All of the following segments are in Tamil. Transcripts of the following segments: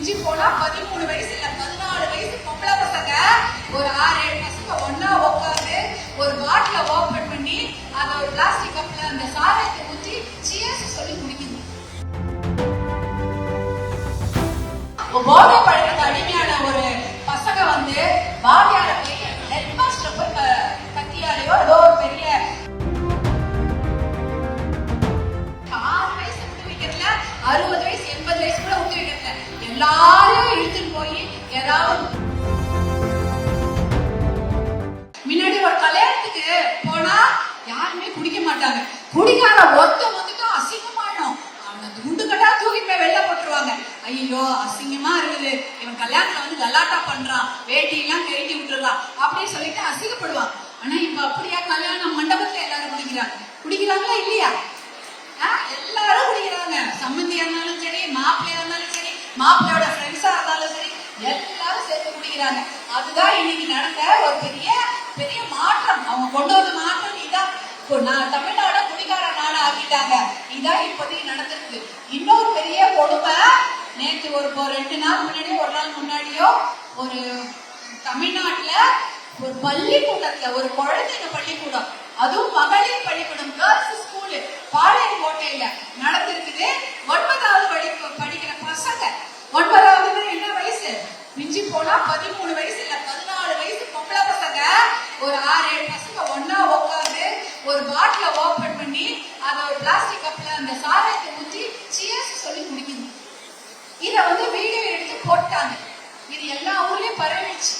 மிஞ்சி போனா 13 வயசு இல்ல 14 வயசு பொம்பளை பசங்க ஒரு 6-7 பசங்க ஒன்னா உட்காந்து ஒரு பாட்டில ஓபன் பண்ணி அதை ஒரு பிளாஸ்டிக் கப்ல அந்த சாராயத்தை ஊற்றி சியர்ஸ் சொல்லி குடிக்குது. போதை பழக்கத்தை அடிமையான ஒரு பசங்க வந்து வாரியார போய் ஹெட் மாஸ்டர் போய் கத்தியாலையோ ஏதோ ஒரு பெரிய 6 வயசு விட்டு வைக்கிறதுல 60 வயசு 80 வயசு கூட விட்டு வைக்கிறதுல எல்லாரும் இழுத்துட்டு போய் ஏதாவது முன்னாடி ஒரு கல்யாணத்துக்கு போனா யாருமே குடிக்க மாட்டாங்க. குடிக்காத ஒருத்த வந்துட்டும் அசிங்கமாயிடும். அவனை துண்டு கட்டா தூக்கி போய் வெளில போட்டுருவாங்க. ஐயோ அசிங்கமா இருக்குது, இவன் கல்யாணத்துல வந்து கலாட்டா பண்றான், வேட்டி எல்லாம் கழட்டி விட்டுறான் அப்படின்னு சொல்லிட்டு அசிங்கப்படுவான். ஆனா இப்ப அப்படியா கல்யாணம் மண்டபத்துல எல்லாரும் குடிக்கிறாங்களா இல்லையா? எல்லாரும் குடிக்கிறாங்க. சம்பந்தியா இருந்தாலும் சரி, மாப்பிள்ளையா இருந்தாலும் சரி, மாப்பிள்ளையோட ஃப்ரெண்ட்ஸா இருந்தாலும் சரி, எல்லாரும் சேர்த்து குடிக்கிறாங்க. அதுதான் இன்னைக்கு நடந்த ஒரு பெரிய பெரிய மாற்றம். அவங்க கொண்டு வந்த மாற்றம் இதான். தமிழ்நாடு குடிகார நாடு ஆக்கிட்டாங்க. இதான் இப்போதைக்கு நடந்திருக்கு. இன்னொரு பெரிய கொடுமை, நேற்று ஒரு 2 நாள் முன்னாடியோ ஒரு நாள் முன்னாடியோ ஒரு தமிழ்நாட்டுல ஒரு பள்ளிக்கூடத்துல ஒரு குழந்தைங்க பள்ளிக்கூடம், அதுவும் மகளிர் பள்ளிக்கூடம், கேர்ள்ஸ் ஸ்கூலு பாளையங்கோட்டையில நடந்திருக்குது. 9வது படிக்கிற பசங்க, 9வது என்ன வயசு? மிஞ்சி போனா 13 வயசு இல்ல 14 வயசு பொம்பளை பசங்க ஒரு 6-7 பசங்க ஒன்னா உட்காந்து ஒரு பாட்டில ஓபன் பண்ணி அதை ஒரு பிளாஸ்டிக் கப்ல அந்த சாராயத்தை ஊற்றி சியர்ஸ் சொல்லி குடிக்குது. இத வந்து வீடியோ எடுத்து போட்டாங்க. இது எல்லா ஊர்லயும் பரவிடுச்சு.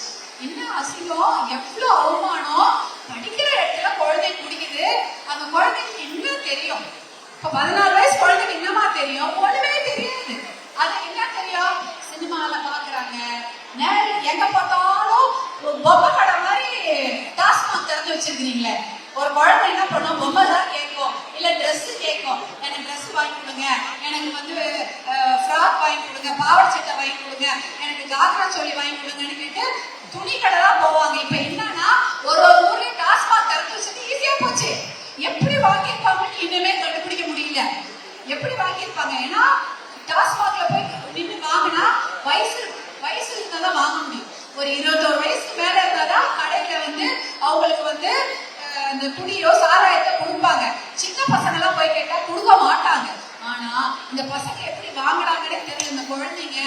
என்ன அசிங்கம், எவ்வளவு அவமானம். படிக்கிற இடத்துல குழந்தை குடிக்குது. அந்த குழந்தைக்கு என்ன தெரியும்? இப்ப 14 வயசு குழந்தைக்கு என்னமா தெரியும்? ஒண்ணுமே தெரியாது. அது என்ன தெரியும்? சினிமால பாக்குறாங்க, எங்க பார்த்தாலும் பொம்மை கடை மாதிரி டாஸ்மாக் திறந்து வச்சிருக்கீங்களே. ஒரு குழந்தை என்ன பண்ணும்? பொம்மை தான் கேட்கும், இல்ல ட்ரெஸ் கேட்கும். எனக்கு ட்ரெஸ் வாங்கி கொடுங்க, எனக்கு வந்து ஃப்ராக் வாங்கி கொடுங்க, பாவாடை சட்டை வாங்கி கொடுங்க, எனக்கு காக்ரா சோலி வாங்கி கொடுங்கன்னு கேட்டு துணி கடை தான் போவாங்க. இப்ப என்னன்னா ஒரு ஊர்லயும் டாஸ்மாக் திறந்து வச்சது ஈஸியா போச்சு. எப்படி வாங்கியிருப்பாங்கன்னு இன்னுமே கண்டுபிடிக்க முடியல. எப்படி வாங்கியிருப்பாங்க? ஏன்னா டாஸ்மாக்ல போய் நின்று வாங்கினா வயசு இருந்தாதான் வாங்க முடியும். ஒரு 21 வயசுக்கு மேல இருந்தாதான் கடையில வந்து அவங்களுக்கு வந்து இந்த குடியோ சாராயத்தை கொடுப்பாங்க. சின்ன பசங்க எல்லாம் போய் கேட்டா கொடுக்க மாட்டாங்க. ஆனா இந்த பசங்க எப்படி வாங்குறாங்கன்னே தெரியல. இந்த குழந்தைங்க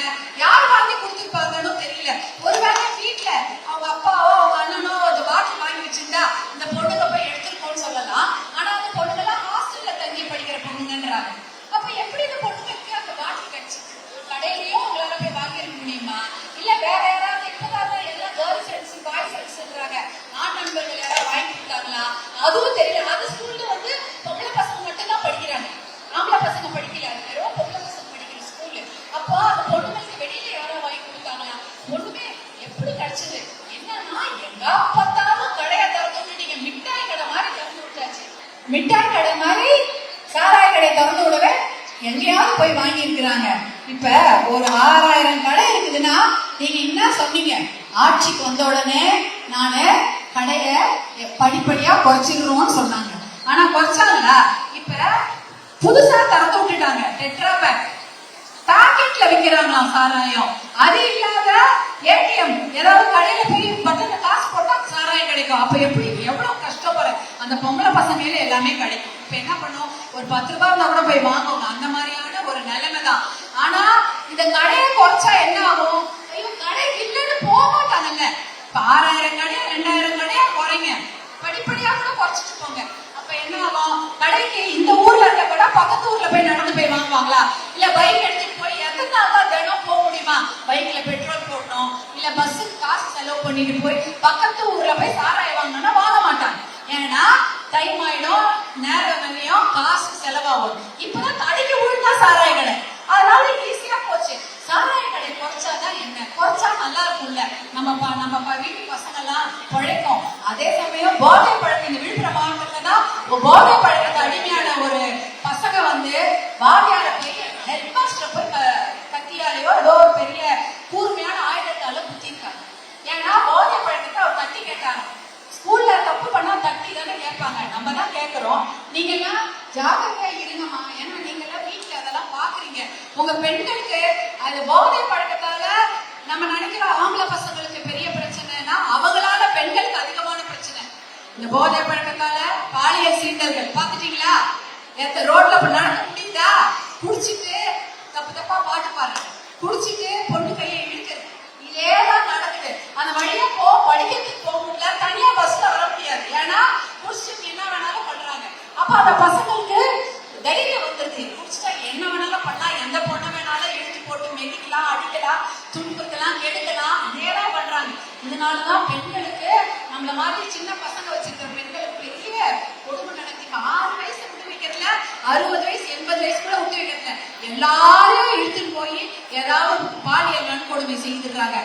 யார் வாங்கி கொடுத்துருப்பாங்கன்னு தெரியல. ஒருவேளை வீட்டுல அவங்க அப்பாவோ அவங்க அண்ணனோ அந்த பாட்டில் வாங்கி வச்சிருந்தா இந்த பொண்ணுங்க போய் எடுத்துருக்கோன்னு சொல்லலாம். ஆனா அந்த பொண்ணுங்க எல்லாம் ஹாஸ்டல்ல தங்கி படிக்கிற பொண்ணுங்கன்றாங்க. அப்ப எப்படி இந்த பொண்ணுங்களுக்கு அந்த பாட்டில் கிடைச்சு? கடையிலயும் அவங்களால போய் வாங்கிருக்க முடியுமா? இல்ல வேற யாராவது இப்பதான் எல்லாம் கேர்ள் ஃப்ரெண்ட்ஸ் பாய் ஃப்ரெண்ட்ஸ்ன்றாங்க, ஆண் நண்பர்கள் யாராவது வாங்கி கொடுத்தாங்களா? அதுவும் தெரியல. அது ஸ்கூல்ல வந்து பொம்பளை பசங்க மட்டும் தான் படிக்கிறாங்க, ஆம்பளை பசங்க படிக்கல. வெறும் பொம்பளை பசங்க படிக்கிற ஸ்கூலு. அப்போ அந்த பொண்ணுங்களுக்கு வெளியில யாராவது வாங்கி கொடுத்தாங்களா? ஒண்ணுமே. எப்படி கிடைச்சது? என்னன்னா எங்க பார்த்தாலும் கடையை திறந்து நீங்க மிட்டாய் கடை மாதிரி திறந்து விட்டாச்சு. மிட்டாய் கடை மாதிரி சாராய கடை திறந்து விடவே எங்கேயாவது போய் வாங்கி இருக்கிறாங்க. இப்ப ஒரு 6000 கடை இருக்குதுன்னா நீங்க என்ன சொன்னீங்க? ஆட்சிக்கு வந்த உடனே நானு கடைய படிப்படியா குறைச்சிடுறோம்னு சொன்னாங்க. ஆனா குறைச்சாங்களா? இப்ப புதுசா திறந்து விட்டுட்டாங்க. டெட்ரா பேக் பாக்கெட்ல விக்கிறாங்களாம் சாராயம். அது இல்லாத ஏடிஎம் ஏதாவது கடையில போய் பட்டன காசு போட்டா சாராயம் கிடைக்கும். அப்ப எப்படி எவ்வளவு கஷ்டப்படுற அந்த பொம்பளை பசங்க எல்லாமே கிடைக்கும். இப்ப என்ன பண்ணும்? ஒரு 10 ரூபாய் இருந்தா கூட போய் வாங்குவாங்க. அந்த மாதிரியான ஒரு நிலைமை தான். ஆனா இந்த கடையை குறைச்சா என்ன ஆகும்? ஐயோ கடை இல்லைன்னு போக மாட்டாங்கல்ல. இப்ப 6000 கடையா 2000 கடையா குறைங்க, படிப்படியா கூட குறைச்சிட்டு போங்க. அப்ப என்ன ஆகும்? கடைக்கு இந்த ஊர்ல இருக்க கூட பக்கத்து ஊர்ல போய் நடந்து போய் வாங்குவாங்களா? இல்ல பைக் எடுத்துட்டு போய் எத்தனை தினம் போக முடியுமா? பைக்ல பெட்ரோல் போடணும், இல்ல பஸ்ஸுக்கு காசு செலவு பண்ணிட்டு போய் பக்கத்து ஊர்ல போய் சாராயம் வாங்கணும்னா வாங்க மாட்டாங்க. ஏன்னா டைம் ஆயிடும், நேரம் வெள்ளையும், காசு செலவாகும். இப்பதான் கடைக்கு விழுந்தா சாராய கடை. அதனால ஈஸியா போச்சு. சாராய கடை குறைச்சாதான் என்ன? குறைச்சா நல்லா இருக்கும்ல. நம்ம வீட்டு பசங்க எல்லாம் பழைக்கும். அதே சமயம் போதை பழக்கம் இந்த விழுப்புரம் மாவட்டத்துல தான் போதை பழக்கத்தை அடிமையான ஒரு பசங்க வந்து வாரியார போய் ஹெட் மாஸ்டர் போய் கத்தியாலையோ ஏதோ ஒரு பெரிய கூர்மையான ஆயுதத்தால குத்திருக்காங்க. ஏன்னா போதை பழக்கத்தை அவர் தட்டி கேட்டாங்க. ஸ்கூல்ல தப்பு பண்ணா தட்டி தானே கேட்பாங்க. நம்ம தான் கேட்கிறோம். நீங்க எல்லாம் ஜாகிரதையா இருங்கம்மா. ஏன்னா நீங்க எல்லாம் வீட்டுல அதெல்லாம் பாக்குறீங்க. உங்க பெண்களுக்கு அது போதை பழக்கத்தால போதை பழக்கத்தால பாலியல் சீண்டல்கள் பாத்துட்டீங்களா? ரோட்ல நடக்க முடியுதா? குடிச்சிட்டு தப்பு தப்பா பாட்டு பாருங்க, குடிச்சிட்டு பொண்ணு கையை இழுக்கிறது, இதேதான் நடக்குது. அந்த வழியா படிக்கிறதுக்கு போக முடியல, தனியா பஸ்ல வர முடியாது, ஏன்னா குடிச்சிட்டு என்ன வேணாலும் பண்றாங்க. அப்ப அந்த பசங்களுக்கு தைரியம் வந்துருது, குடிச்சிட்டா என்ன வேணாலும் பண்ணலாம், எந்த பொண்ணை வேணாலும் இழுத்து போட்டு மெதிக்கலாம், அடிக்கலாம், துன்புறுத்தலாம், கெடுக்கலாம், இதேதான் பண்றாங்க. இதனாலதான் பெண்களுக்கு நம்மள மாதிரி சின்ன பசங்க வச்சிருக்கிற பெண்களுக்கு பெரிய கொடுமை நடக்குது. 6 வயசு விட்டு வைக்கிறதுல, 60 வயசு 80 வயசு கூட விட்டு வைக்கிறதுல எல்லாரும் இழுத்துட்டு போய் ஏதாவது பாலியல் வன்கொடுமை செய்துடுறாங்க.